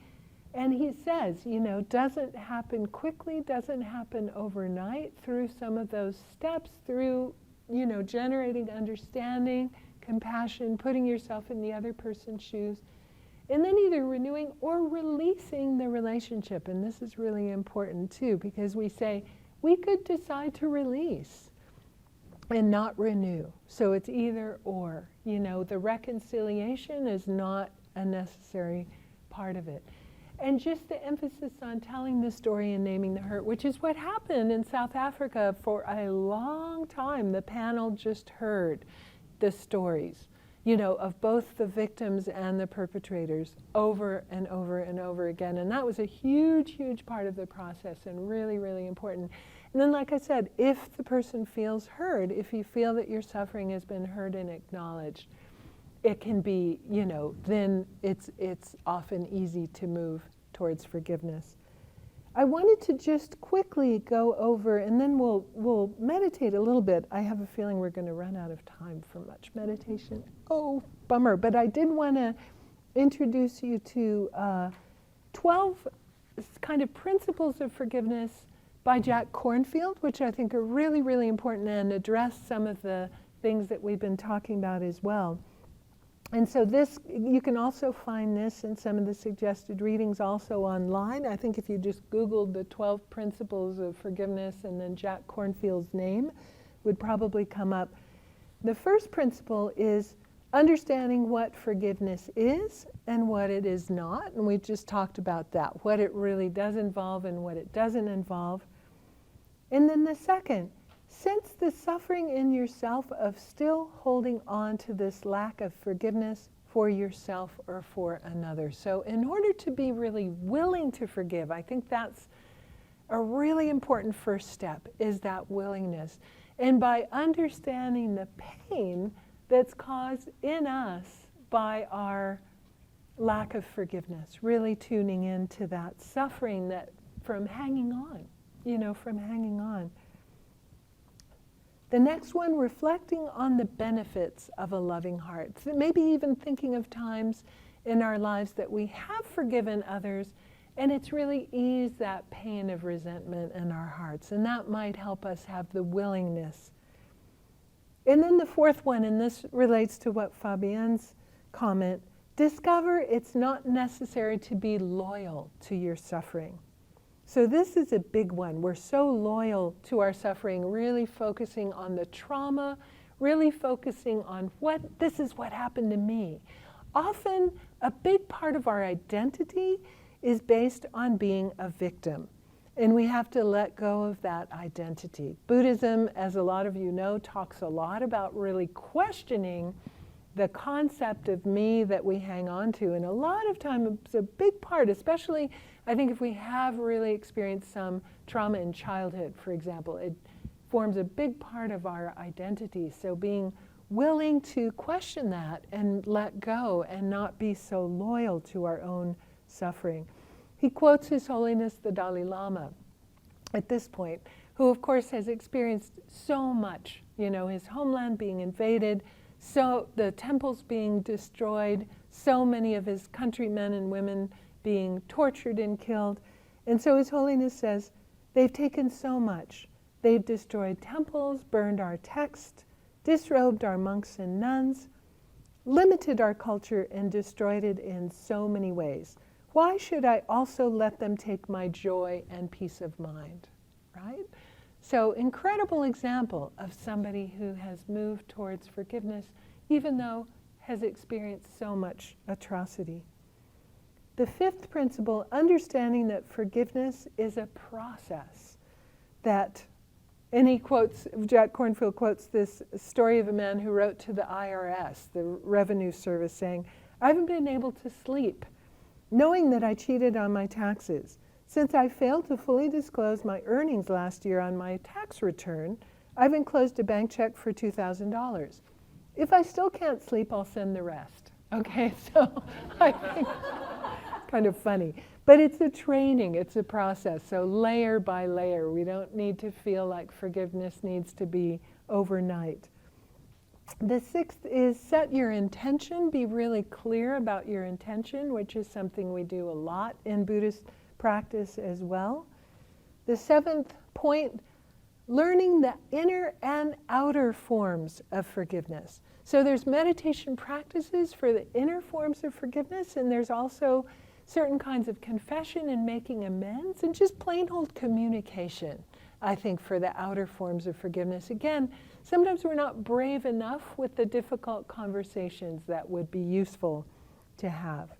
And he says, doesn't happen quickly, doesn't happen overnight, through some of those steps, through, generating understanding, compassion, putting yourself in the other person's shoes, and then either renewing or releasing the relationship. And this is really important too, because we say we could decide to release and not renew. So it's either or. The reconciliation is not a necessary part of it. And just the emphasis on telling the story and naming the hurt, which is what happened in South Africa for a long time. The panel just heard the stories, of both the victims and the perpetrators over and over and over again. And that was a huge, huge part of the process, and really, really important. And then, like I said, if the person feels heard, if you feel that your suffering has been heard and acknowledged, it can be, then it's often easy to move towards forgiveness. I wanted to just quickly go over, and then we'll meditate a little bit. I have a feeling we're going to run out of time for much meditation. Oh, bummer. But I did want to introduce you to 12 kind of principles of forgiveness by Jack Kornfield, which I think are really, really important and address some of the things that we've been talking about as well. And so this, you can also find this in some of the suggested readings also online. I think if you just Googled the 12 principles of forgiveness and then Jack Kornfield's name would probably come up. The first principle is understanding what forgiveness is and what it is not. And we've just talked about that, what it really does involve and what it doesn't involve. And then the second, sense the suffering in yourself of still holding on to this lack of forgiveness for yourself or for another. So in order to be really willing to forgive, I think that's a really important first step, is that willingness. And by understanding the pain that's caused in us by our lack of forgiveness, really tuning into that suffering that from hanging on, from hanging on. The next one, reflecting on the benefits of a loving heart. So maybe even thinking of times in our lives that we have forgiven others and it's really eased that pain of resentment in our hearts. And that might help us have the willingness. And then the fourth one, and this relates to what Fabienne's comment, discover it's not necessary to be loyal to your suffering. So this is a big one. We're so loyal to our suffering, really focusing on the trauma, really focusing on this is what happened to me. Often a big part of our identity is based on being a victim. And we have to let go of that identity. Buddhism, as a lot of you know, talks a lot about really questioning the concept of me that we hang on to. And a lot of time, it's a big part, especially I think if we have really experienced some trauma in childhood, for example, it forms a big part of our identity. So being willing to question that and let go and not be so loyal to our own suffering. He quotes His Holiness the Dalai Lama at this point, who of course has experienced so much, his homeland being invaded, so the temples being destroyed, so many of his countrymen and women being tortured and killed. And so His Holiness says, they've taken so much. They've destroyed temples, burned our text, disrobed our monks and nuns, limited our culture, and destroyed it in so many ways. Why should I also let them take my joy and peace of mind, right? So incredible example of somebody who has moved towards forgiveness, even though has experienced so much atrocity. The fifth principle, understanding that forgiveness is a process that, and he quotes, Jack Kornfield quotes this story of a man who wrote to the IRS, the Revenue Service, saying, I haven't been able to sleep, knowing that I cheated on my taxes. Since I failed to fully disclose my earnings last year on my tax return, I've enclosed a bank check for $2,000. If I still can't sleep, I'll send the rest. Okay, so I think kind of funny. But it's a training, it's a process. So layer by layer, we don't need to feel like forgiveness needs to be overnight. The sixth is set your intention, be really clear about your intention, which is something we do a lot in Buddhist practice as well. The seventh point, learning the inner and outer forms of forgiveness. So there's meditation practices for the inner forms of forgiveness, and there's also certain kinds of confession and making amends, and just plain old communication, I think, for the outer forms of forgiveness. Again, sometimes we're not brave enough with the difficult conversations that would be useful to have.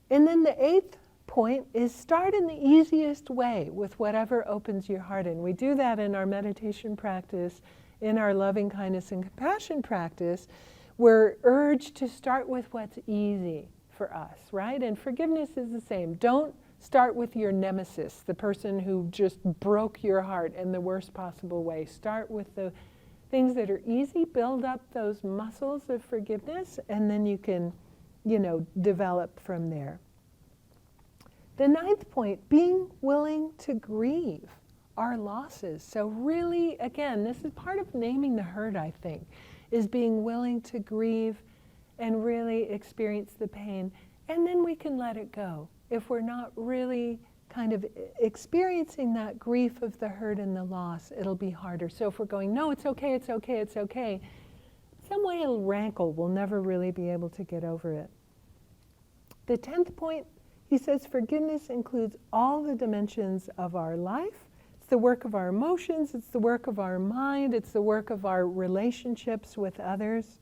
And then the eighth point is start in the easiest way with whatever opens your heart. And we do that in our meditation practice, in our loving kindness and compassion practice. We're urged to start with what's easy for us, right? And forgiveness is the same. Don't start with your nemesis, the person who just broke your heart in the worst possible way. Start with the things that are easy, build up those muscles of forgiveness, and then you can, develop from there. The ninth point, being willing to grieve our losses. So really, again, this is part of naming the hurt, I think, is being willing to grieve and really experience the pain. And then we can let it go. If we're not really kind of experiencing that grief of the hurt and the loss, it'll be harder. So if we're going, no, it's okay, it's okay, it's okay, some way it'll rankle. We'll never really be able to get over it. The 10th point, he says, forgiveness includes all the dimensions of our life. It's the work of our emotions, it's the work of our mind, it's the work of our relationships with others.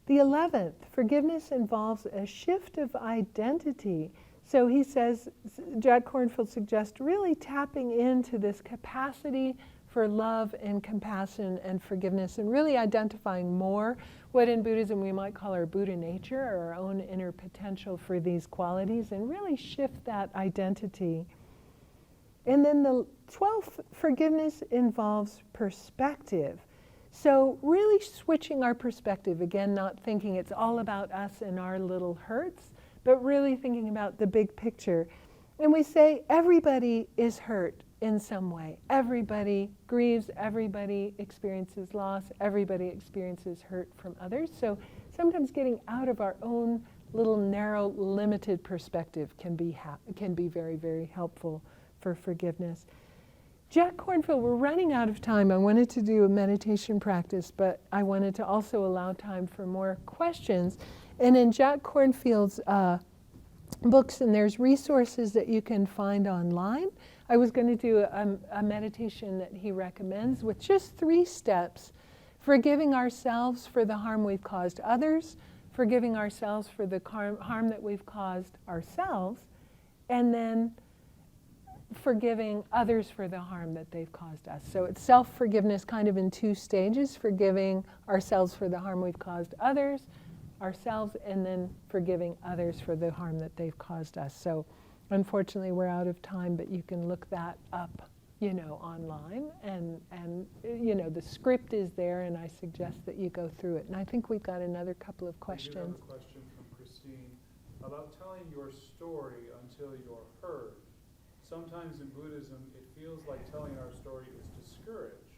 The 11th, forgiveness involves a shift of identity. So he says, Jack Kornfield suggests really tapping into this capacity for love and compassion and forgiveness, and really identifying more what in Buddhism we might call our Buddha nature, or our own inner potential for these qualities, and really shift that identity. And then the 12th, forgiveness involves perspective. So really switching our perspective, again, not thinking it's all about us and our little hurts, but really thinking about the big picture. And we say everybody is hurt in some way. Everybody grieves, everybody experiences loss, everybody experiences hurt from others. So sometimes getting out of our own little narrow, limited perspective can be very, very helpful for forgiveness. Jack Kornfield, we're running out of time. I wanted to do a meditation practice, but I wanted to also allow time for more questions. And in Jack Kornfield's books, and there's resources that you can find online, I was going to do a meditation that he recommends with just 3 steps: forgiving ourselves for the harm we've caused others, forgiving ourselves for the harm that we've caused ourselves, and then forgiving others for the harm that they've caused us. So it's self-forgiveness kind of in 2 stages: forgiving ourselves for the harm we've caused ourselves, and then forgiving others for the harm that they've caused us. So unfortunately we're out of time, but you can look that up, online, and the script is there, and I suggest that you go through it. And I think we've got another couple of questions. We do have a question from Christine about telling your story until you're heard. Sometimes in Buddhism, it feels like telling our story is discouraged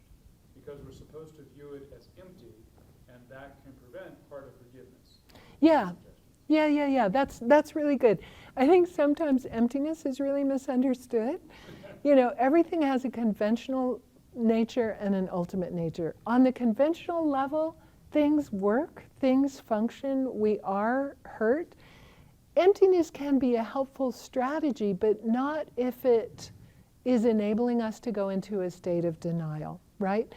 because we're supposed to view it as empty, and that can prevent part of forgiveness. Yeah. That's really good. I think sometimes emptiness is really misunderstood. Everything has a conventional nature and an ultimate nature. On the conventional level, things work, things function, we are hurt. Emptiness can be a helpful strategy, but not if it is enabling us to go into a state of denial, right?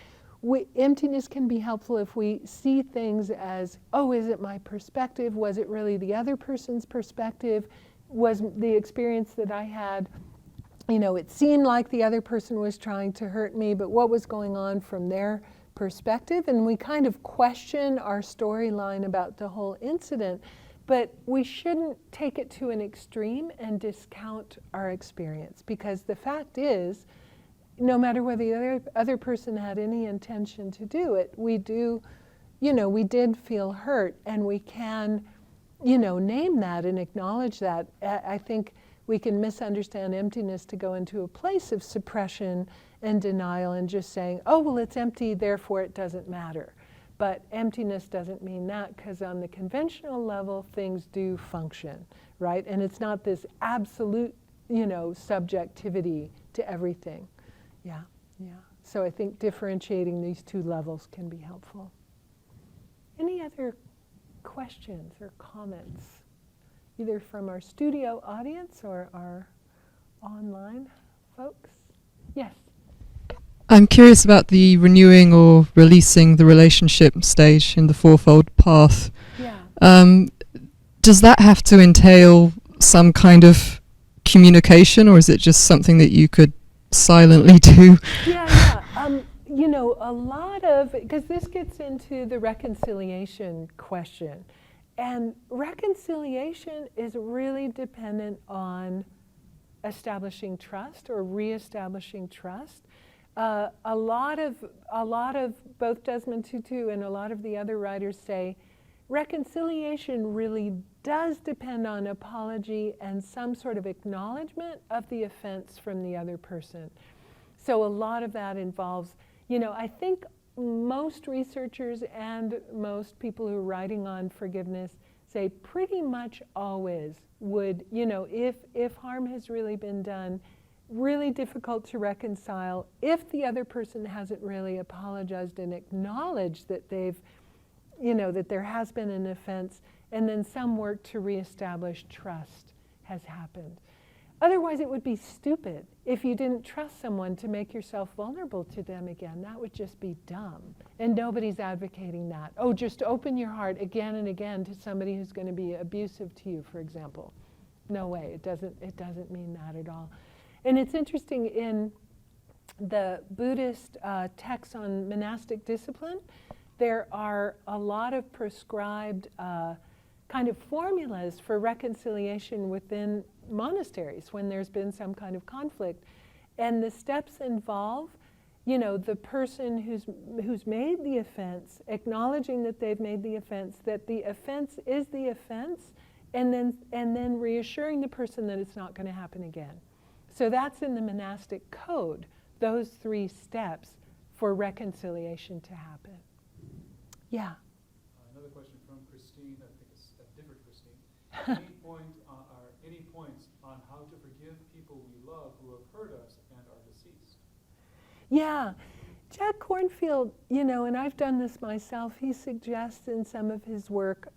Emptiness can be helpful if we see things as, oh, is it my perspective? Was it really the other person's perspective? Was the experience that I had, it seemed like the other person was trying to hurt me, but what was going on from their perspective? And we kind of question our storyline about the whole incident, but we shouldn't take it to an extreme and discount our experience, because the fact is, no matter whether the other person had any intention to do it, we did feel hurt, and we can, name that and acknowledge that. I think we can misunderstand emptiness to go into a place of suppression and denial and just saying, oh, well, it's empty, therefore it doesn't matter. But emptiness doesn't mean that, because on the conventional level, things do function, right? And it's not this absolute, subjectivity to everything. Yeah. So I think differentiating these 2 levels can be helpful. Any other questions or comments, either from our studio audience or our online folks? Yes. I'm curious about the renewing or releasing the relationship stage in the Fourfold Path. Yeah. Does that have to entail some kind of communication, or is it just something that you could silently do? Yeah. A lot of, because this gets into the reconciliation question, and reconciliation is really dependent on establishing trust or reestablishing trust. A lot of both Desmond Tutu and a lot of the other writers say reconciliation really does depend on apology and some sort of acknowledgement of the offense from the other person. So a lot of that involves, I think most researchers and most people who are writing on forgiveness say pretty much always would, if harm has really been done, really difficult to reconcile if the other person hasn't really apologized and acknowledged that they've, that there has been an offense, and then some work to reestablish trust has happened. Otherwise, it would be stupid if you didn't trust someone to make yourself vulnerable to them again. That would just be dumb. And nobody's advocating that. Oh, just open your heart again and again to somebody who's going to be abusive to you, for example. No way. It doesn't mean that at all. And it's interesting, in the Buddhist texts on monastic discipline, there are a lot of prescribed kind of formulas for reconciliation within monasteries when there's been some kind of conflict. And the steps involve, the person who's made the offense, acknowledging that they've made the offense, that the offense is the offense, and then reassuring the person that it's not going to happen again. So that's in the monastic code, those 3 steps for reconciliation to happen. Yeah. Another question from Christine, I think it's a different Christine. Any points on how to forgive people we love who have hurt us and are deceased? Yeah. Jack Kornfield, and I've done this myself, he suggests in some of his work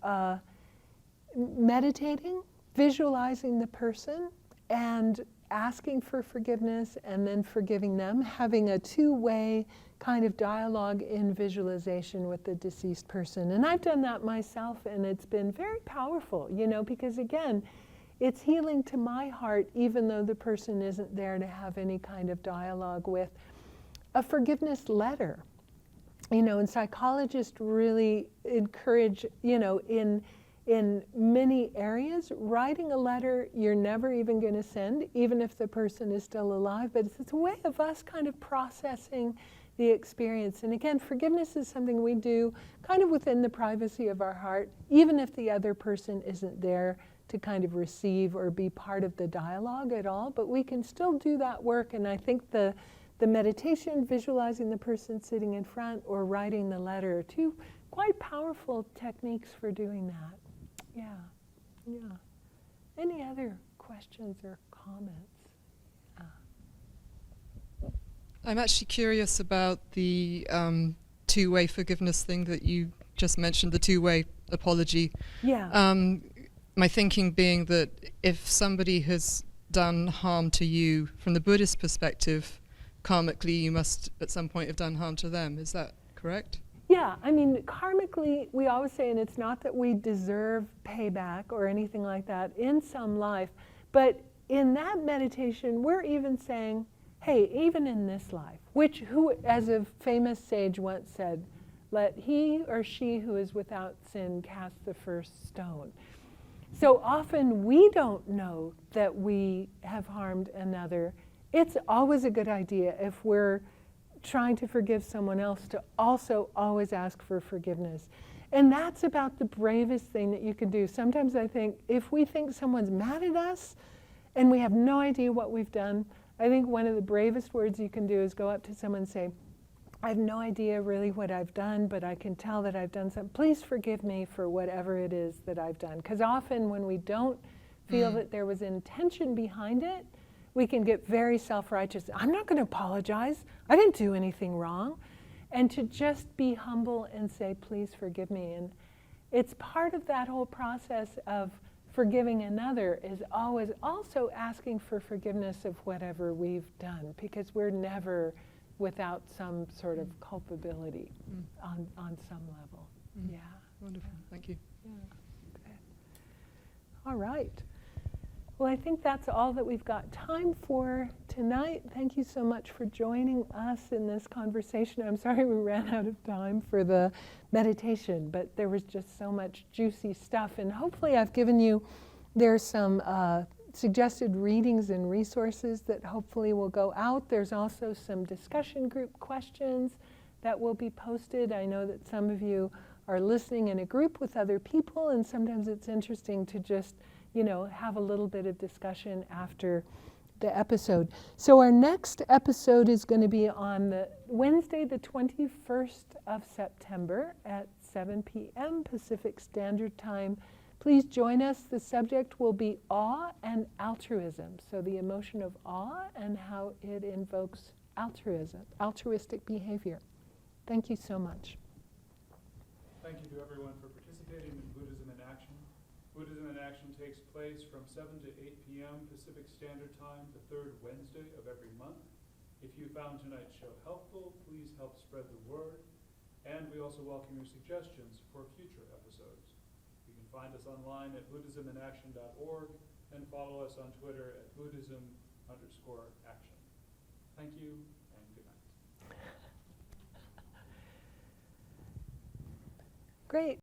meditating, visualizing the person, and asking for forgiveness and then forgiving them, having a 2-way kind of dialogue in visualization with the deceased person. And I've done that myself, and it's been very powerful, because again, it's healing to my heart, even though the person isn't there to have any kind of dialogue with. A forgiveness letter, and psychologists really encourage, in many areas, writing a letter you're never even going to send, even if the person is still alive, but it's a way of us kind of processing the experience. And again, forgiveness is something we do kind of within the privacy of our heart, even if the other person isn't there to kind of receive or be part of the dialogue at all, but we can still do that work. And I think the meditation, visualizing the person sitting in front, or writing the letter are 2 quite powerful techniques for doing that. Yeah. Any other questions or comments? I'm actually curious about the 2-way forgiveness thing that you just mentioned, the 2-way apology. Yeah. My thinking being that if somebody has done harm to you, from the Buddhist perspective, karmically you must at some point have done harm to them. Is that correct? Yeah, I mean, karmically, we always say, and it's not that we deserve payback or anything like that in some life, but in that meditation, we're even saying, hey, even in this life, who, as a famous sage once said, let he or she who is without sin cast the first stone. So often we don't know that we have harmed another. It's always a good idea, if we're trying to forgive someone else, to also always ask for forgiveness. And that's about the bravest thing that you can do. Sometimes I think if we think someone's mad at us and we have no idea what we've done, I think one of the bravest words you can do is go up to someone and say, I have no idea really what I've done, but I can tell that I've done something. Please forgive me for whatever it is that I've done. Because often when we don't feel that there was intention behind it, we can get very self-righteous. I'm not going to apologize. I didn't do anything wrong. And to just be humble and say, please forgive me. And it's part of that whole process of forgiving another, is always also asking for forgiveness of whatever we've done, because we're never without some sort of culpability on some level. Yeah. Wonderful. Thank you. Yeah. Okay. All right. Well, I think that's all that we've got time for tonight. Thank you so much for joining us in this conversation. I'm sorry we ran out of time for the meditation, but there was just so much juicy stuff. And hopefully I've given you, there's some suggested readings and resources that hopefully will go out. There's also some discussion group questions that will be posted. I know that some of you are listening in a group with other people, and sometimes it's interesting to just have a little bit of discussion after the episode. So our next episode is going to be on the Wednesday, the 21st of September at 7 p.m. Pacific Standard Time. Please join us. The subject will be awe and altruism. So the emotion of awe and how it invokes altruism, altruistic behavior. Thank you so much. Thank you to everyone for participating in Buddhism in Action. Buddhism in Action takes place from 7 to 8 p.m. Pacific Standard Time, the third Wednesday of every month. If you found tonight's show helpful, please help spread the word. And we also welcome your suggestions for future episodes. You can find us online at buddhisminaction.org and follow us on Twitter at Buddhism_action. Thank you and good night. Great.